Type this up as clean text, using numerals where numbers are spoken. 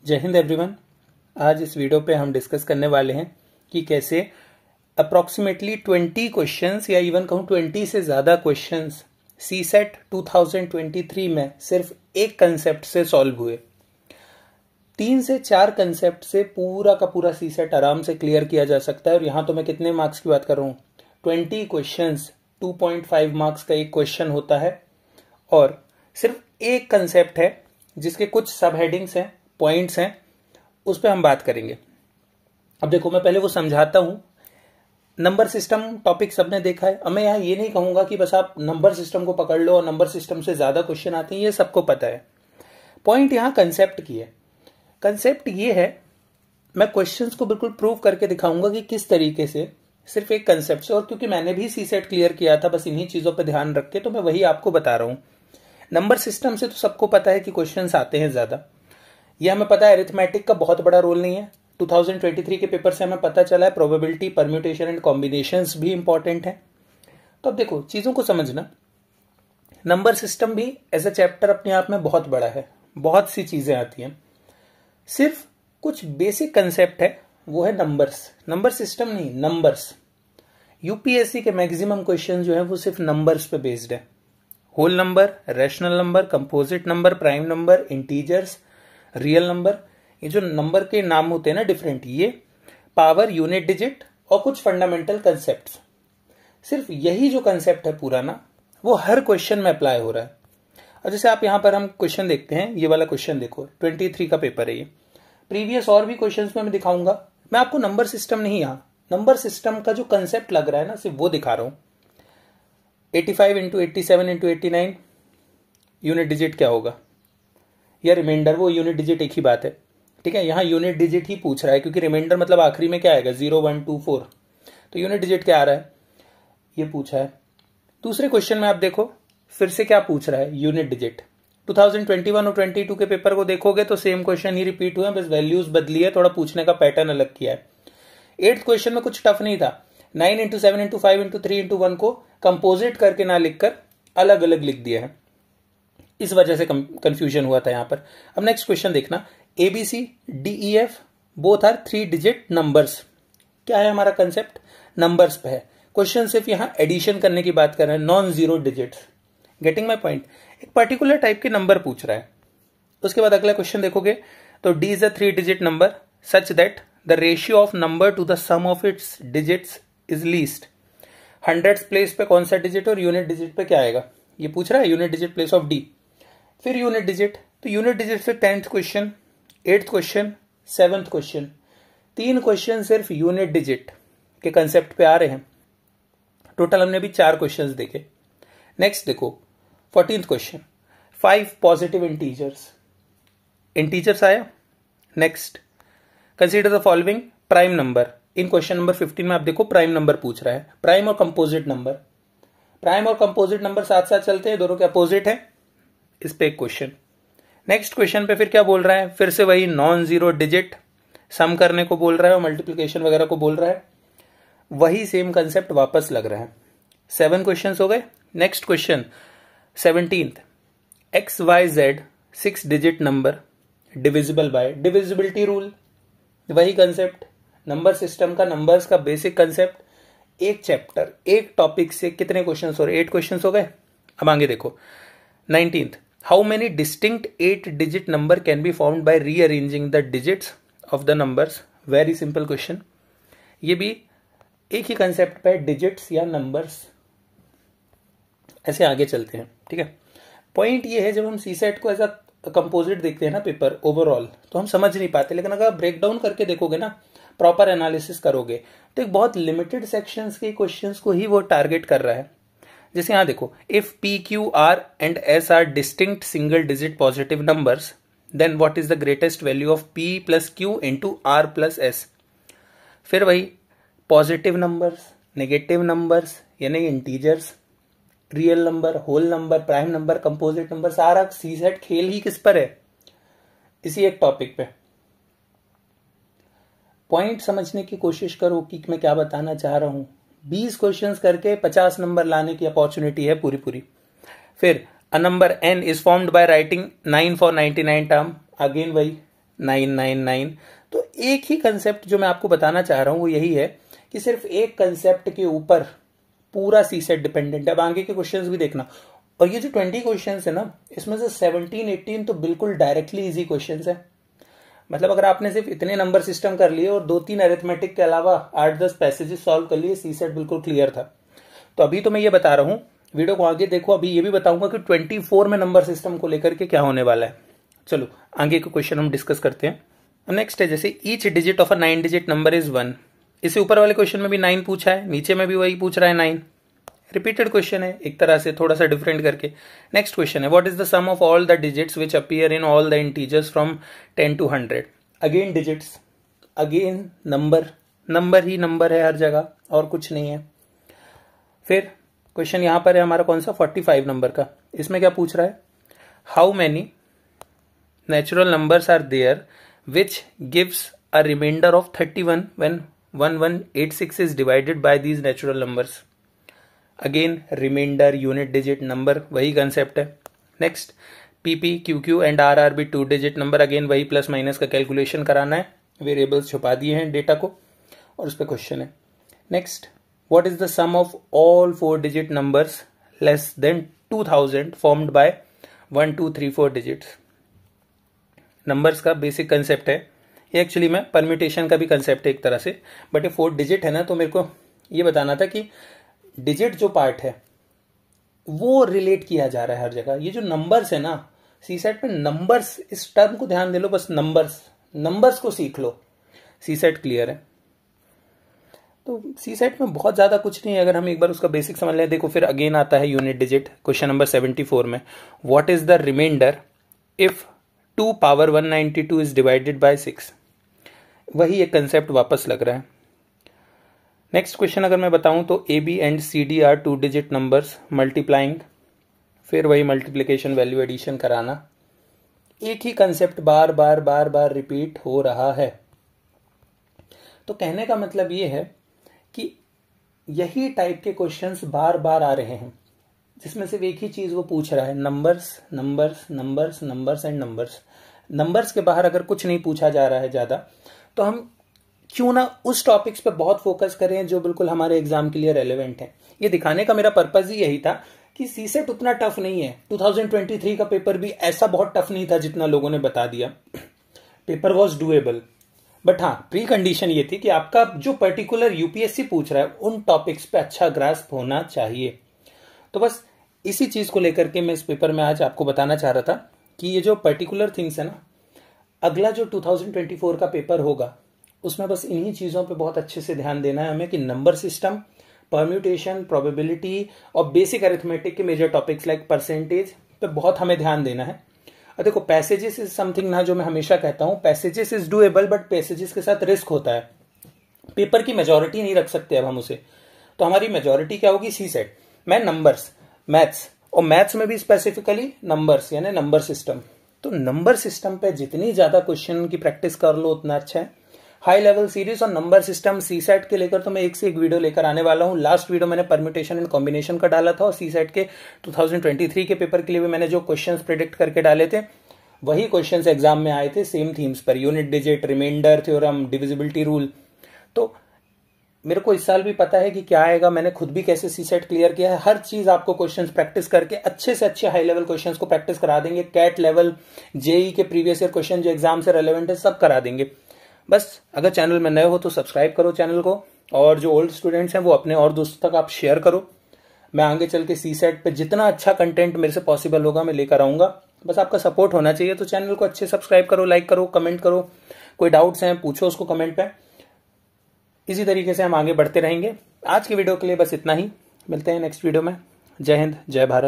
जय हिंद एवरीवन। आज इस वीडियो पे हम डिस्कस करने वाले हैं कि कैसे अप्रॉक्सीमेटली 20 क्वेश्चंस या इवन कहूँ 20 से ज़्यादा क्वेश्चंस सीसेट 2023 में सिर्फ एक कंसेप्ट से सॉल्व हुए। 3 से 4 कंसेप्ट से पूरा का पूरा सीसेट आराम से क्लियर किया जा सकता है। और यहाँ तो मैं कितने मार्क्स की बात कर रहा हूँ, 20 क्वेश्चंस 2.5 मार्क्स का एक क्वेश्चन होता है और सिर्फ एक कंसेप्ट है जिसके कुछ सब हेडिंग्स हैं, पॉइंट्स हैं, उस पर हम बात करेंगे। अब देखो, मैं पहले वो समझाता हूं। नंबर सिस्टम टॉपिक सबने देखा है। अब मैं यहाँ ये नहीं कहूंगा कि बस आप नंबर सिस्टम को पकड़ लो और नंबर सिस्टम से ज्यादा क्वेश्चन आते हैं, ये सबको पता है। पॉइंट यहाँ कंसेप्ट की है। कंसेप्ट ये है, मैं क्वेश्चंस को बिल्कुल प्रूव करके दिखाऊंगा कि किस तरीके से सिर्फ एक कंसेप्ट से, और क्योंकि मैंने भी सीसेट क्लियर किया था बस इन्हीं चीजों पर ध्यान रख के, तो मैं वही आपको बता रहा हूं। नंबर सिस्टम से तो सबको पता है कि क्वेश्चंस आते हैं ज्यादा, यह हमें पता है। अरिथमेटिक का बहुत बड़ा रोल नहीं है। 2023 के पेपर से हमें पता चला है प्रोबेबिलिटी, परम्यूटेशन एंड कॉम्बिनेशंस भी इंपॉर्टेंट है। तो अब देखो, चीजों को समझना। नंबर सिस्टम भी एज अ चैप्टर अपने आप में बहुत बड़ा है, बहुत सी चीजें आती हैं। सिर्फ कुछ बेसिक कंसेप्ट है, वो है नंबर्स। नंबर सिस्टम नहीं, नंबर्स। यूपीएससी के मैक्सिमम क्वेश्चन जो है वो सिर्फ नंबर्स पे बेस्ड है। Whole number, rational number, composite number, prime number, integers, real number, ये जो नंबर के नाम होते हैं ना डिफरेंट, ये पावर, यूनिट डिजिट और कुछ फंडामेंटल कंसेप्ट्स। सिर्फ यही जो कंसेप्ट है पूरा ना, वो हर क्वेश्चन में अप्लाई हो रहा है। और जैसे आप यहां पर हम क्वेश्चन देखते हैं, ये वाला क्वेश्चन देखो, 23 का पेपर है ये। प्रीवियस और भी क्वेश्चन में मैं दिखाऊंगा। मैं आपको नंबर सिस्टम नहीं, यहां नंबर सिस्टम का जो कंसेप्ट लग रहा है ना, सिर्फ वो दिखा रहा हूं। 85 इंटू 87 इंटू 89 यूनिट डिजिट क्या होगा, या रिमाइंडर, वो यूनिट डिजिट एक ही बात है। ठीक है, यहां यूनिट डिजिट ही पूछ रहा है क्योंकि रिमाइंडर मतलब आखिरी में क्या आएगा, 0 1 2 4, तो यूनिट डिजिट क्या आ रहा है ये पूछा है। दूसरे क्वेश्चन में आप देखो फिर से क्या पूछ रहा है, यूनिट डिजिट। 2021 और 22 के पेपर को देखोगे तो सेम क्वेश्चन ही रिपीट हुए, बस वैल्यूज बदली है, थोड़ा पूछने का पैटर्न अलग किया है। 8th क्वेश्चन में कुछ टफ नहीं था। 9 इंटू 7 इंटू 5 इंटू 3 इंटू 1 को कंपोजिट करके ना लिखकर अलग अलग लिख दिया है, इस वजह से कंफ्यूजन हुआ था यहां पर। अब नेक्स्ट क्वेश्चन देखना, ABC DEF both are 3 digit numbers. क्या है हमारा कंसेप्ट, नंबर्स पे है। क्वेश्चन सिर्फ यहां एडिशन करने की बात कर रहे हैं, non zero digits. Getting my point. एक पर्टिकुलर टाइप के नंबर पूछ रहा है। उसके बाद अगला क्वेश्चन देखोगे तो D is a 3 digit number such that the ratio of number to the sum of its digits is least. Hundreds place पे कौन सा डिजिट और यूनिट डिजिट पे क्या आएगा, ये पूछ रहा है। Unit digit place of D, फिर यूनिट डिजिट, तो यूनिट डिजिट से 10th question, 8th question, 7th question. 3 question सिर्फ यूनिट डिजिट के कंसेप्ट पे आ रहे हैं। टोटल हमने भी 4 क्वेश्चंस देखे। नेक्स्ट देखो 14th question, 5 positive integers. Integers आया। Next, consider the following prime number. इन क्वेश्चन नंबर 15 में आप देखो प्राइम नंबर पूछ रहा है, प्राइम और कंपोजिट नंबर। प्राइम और कंपोजिट नंबर साथ साथ चलते हैं, दोनों के अपोजिट है। इस पे एक क्वेश्चन। नेक्स्ट क्वेश्चन पे फिर क्या बोल रहा है, फिर से वही नॉन जीरो डिजिट सम करने को बोल रहा है और मल्टीप्लिकेशन वगैरह को बोल रहा है। वही सेम कंसेप्ट वापस लग रहा है। 7 क्वेश्चन हो गए। Next question 17th, X Y Z 6 digit number divisible by, divisibility rule. वही कंसेप्ट, नंबर सिस्टम का, नंबर्स का बेसिक कंसेप्ट। एक चैप्टर, एक टॉपिक से कितने क्वेश्चन हो रहे, 8 क्वेश्चन हो गए। अब आगे देखो 19th, how many distinct 8 digit number can be found by rearranging the digits of the numbers. Very simple question. ये भी एक ही कंसेप्ट पे, डिजिट्स या नंबर्स। ऐसे आगे चलते हैं। ठीक है, पॉइंट ये है, जब हम सीसेट को एज अ कंपोजिट देखते हैं ना पेपर ओवरऑल, तो हम समझ नहीं पाते, लेकिन अगर ब्रेक डाउन करके देखोगे ना, प्रॉपर एनालिसिस करोगे, तो एक बहुत लिमिटेड सेक्शंस के क्वेश्चंस को ही वो टारगेट कर रहा है। जैसे यहां देखो, if P Q R and S are distinct single digit positive numbers, then what is the greatest value of P plus Q into R plus S. फिर वही पॉजिटिव नंबर्स, नेगेटिव नंबर्स यानी integers, real number, whole number, prime number, composite number, सारा CSAT खेल ही किस पर है, इसी एक टॉपिक पे। पॉइंट समझने की कोशिश करो कि मैं क्या बताना चाह रहा हूं। 20 क्वेश्चंस करके 50 नंबर लाने की अपॉर्चुनिटी है पूरी पूरी। फिर a number n is formed by writing 9 for 99 term, again वही 999। तो एक ही कंसेप्ट जो मैं आपको बताना चाह रहा हूं वो यही है कि सिर्फ एक कंसेप्ट के ऊपर पूरा सी सेट डिपेंडेंट है। अब आगे के क्वेश्चंस भी देखना, और ये जो 20 क्वेश्चंस है ना, इसमें से 17-18 तो बिल्कुल डायरेक्टली इजी क्वेश्चंस है। मतलब अगर आपने सिर्फ इतने नंबर सिस्टम कर लिए और 2-3 अरिथमेटिक के अलावा 8-10 पैसेजेस सॉल्व कर लिए, सी सेट बिल्कुल क्लियर था। तो अभी तो मैं ये बता रहा हूं, वीडियो को आगे देखो, अभी ये भी बताऊंगा कि 24 में नंबर सिस्टम को लेकर के क्या होने वाला है। चलो आगे का क्वेश्चन हम डिस्कस करते हैं। नेक्स्ट है जैसे each digit of a 9 digit number is 1। इससे ऊपर वाले क्वेश्चन में भी 9 पूछा है, नीचे में भी वही पूछ रहा है 9। रिपीटेड क्वेश्चन है एक तरह से, थोड़ा सा डिफरेंट करके। नेक्स्ट क्वेश्चन है what is the sum of all the digits which appear in all the integers from 10 to 100। Again digits, again number ही नंबर है हर जगह, और कुछ नहीं है। फिर क्वेश्चन यहां पर है हमारा कौन सा, 45 नंबर का। इसमें क्या पूछ रहा है, how many natural numbers are there which gives a reminder of 31 when 1186 is divided by these natural numbers. Again reminder, unit digit, number, वही कंसेप्ट है। Next PP, QQ and R भी 2 डिजिट नंबर, अगेन वही plus minus का calculation कराना है। Variables छुपा दिए हैं डेटा को, और उस पर क्वेश्चन है। Next what is the sum of all 4 digit numbers less than 2000 formed by 1 2 3 4 digits. Numbers का बेसिक कंसेप्ट है ये, एक्चुअली में परम्यूटेशन का भी कंसेप्ट है एक तरह से, बट ये 4 डिजिट है ना, तो मेरे को ये बताना था कि डिजिट जो पार्ट है वो रिलेट किया जा रहा है हर जगह। ये जो नंबर्स है ना, सी सेट में नंबर्स, इस टर्म को ध्यान दे लो बस, नंबर्स को सीख लो, सी सेट क्लियर है। तो सी सेट में बहुत ज्यादा कुछ नहीं है, अगर हम एक बार उसका बेसिक समझ लें। देखो फिर अगेन आता है यूनिट डिजिट, क्वेश्चन नंबर 74 में what is the reminder if 2 power 192 is divided by 6। वही एक कंसेप्ट वापस लग रहा है। नेक्स्ट क्वेश्चन अगर मैं बताऊं तो A B and C D are 2 digit numbers multiplying, फिर वही मल्टीप्लिकेशन वैल्यू एडिशन कराना। एक ही कंसेप्ट बार बार रिपीट हो रहा है। तो कहने का मतलब ये है कि यही टाइप के क्वेश्चंस बार बार आ रहे हैं, जिसमें सिर्फ एक ही चीज वो पूछ रहा है, numbers numbers numbers numbers and numbers. Numbers के बाहर अगर कुछ नहीं पूछा जा रहा है ज्यादा, तो हम क्यों ना उस टॉपिक्स पे बहुत फोकस करें जो बिल्कुल हमारे एग्जाम के लिए रेलेवेंट है। ये दिखाने का मेरा पर्पज ही यही था कि सी सेट उतना टफ नहीं है। 2023 का पेपर भी ऐसा बहुत टफ नहीं था जितना लोगों ने बता दिया। पेपर वॉज डूएबल, बट हाँ प्री कंडीशन ये थी कि आपका जो पर्टिकुलर यूपीएससी पूछ रहा है उन टॉपिक्स पे अच्छा ग्रास्प होना चाहिए। तो बस इसी चीज को लेकर के मैं इस पेपर में आज आपको बताना चाह रहा था कि ये जो पर्टिकुलर थिंग्स है ना, अगला जो 2024 का पेपर होगा उसमें बस इन्हीं चीजों पे बहुत अच्छे से ध्यान देना है हमें, कि नंबर सिस्टम, परम्यूटेशन, प्रोबेबिलिटी और बेसिक अरिथमेटिक के मेजर टॉपिक्स लाइक परसेंटेज पे बहुत हमें ध्यान देना है। और देखो पैसेजेस इज समथिंग ना, जो मैं हमेशा कहता हूं, passages is doable, but passages के साथ रिस्क होता है। पेपर की मेजोरिटी नहीं रख सकते अब हम उसे, तो हमारी मेजोरिटी क्या होगी, सी सेट में नंबर्स, मैथ्स, और मैथ्स में भी स्पेसिफिकली नंबर्स यानी नंबर सिस्टम। तो नंबर सिस्टम पे जितनी ज्यादा क्वेश्चन की प्रैक्टिस कर लो उतना अच्छा है। हाई लेवल सीरीज और नंबर सिस्टम सी सेट के लेकर तो मैं एक से एक वीडियो लेकर आने वाला हूं। लास्ट वीडियो मैंने परम्यूटेशन एंड कॉम्बिनेशन का डाला था, और सी सेट के 2023 के पेपर के लिए भी मैंने जो क्वेश्चंस प्रेडिक्ट करके डाले थे वही क्वेश्चंस एग्जाम में आए थे सेम थीम्स पर, unit digit, reminder theorem, divisibility rule. तो मेरे को इस साल भी पता है कि क्या आएगा, मैंने खुद भी कैसे सी सेट क्लियर किया है। हर चीज आपको क्वेश्चंस प्रैक्टिस करके अच्छे से अच्छे हाई लेवल क्वेश्चंस को प्रैक्टिस करा देंगे। कैट लेवल, जेई के प्रीवियस ईयर क्वेश्चन जो एग्जाम से रेलेवेंट है सब करा देंगे। बस अगर चैनल में नए हो तो सब्सक्राइब करो चैनल को, और जो ओल्ड स्टूडेंट्स हैं वो अपने और दोस्तों तक आप शेयर करो। मैं आगे चल के सी सेट पे जितना अच्छा कंटेंट मेरे से पॉसिबल होगा मैं लेकर आऊंगा। बस आपका सपोर्ट होना चाहिए। तो चैनल को अच्छे सब्सक्राइब करो, लाइक करो, कमेंट करो, कोई डाउट्स हैं पूछो उसको कमेंट पे। इसी तरीके से हम आगे बढ़ते रहेंगे। आज की वीडियो के लिए बस इतना ही, मिलते हैं नेक्स्ट वीडियो में। जय हिंद, जय भारत।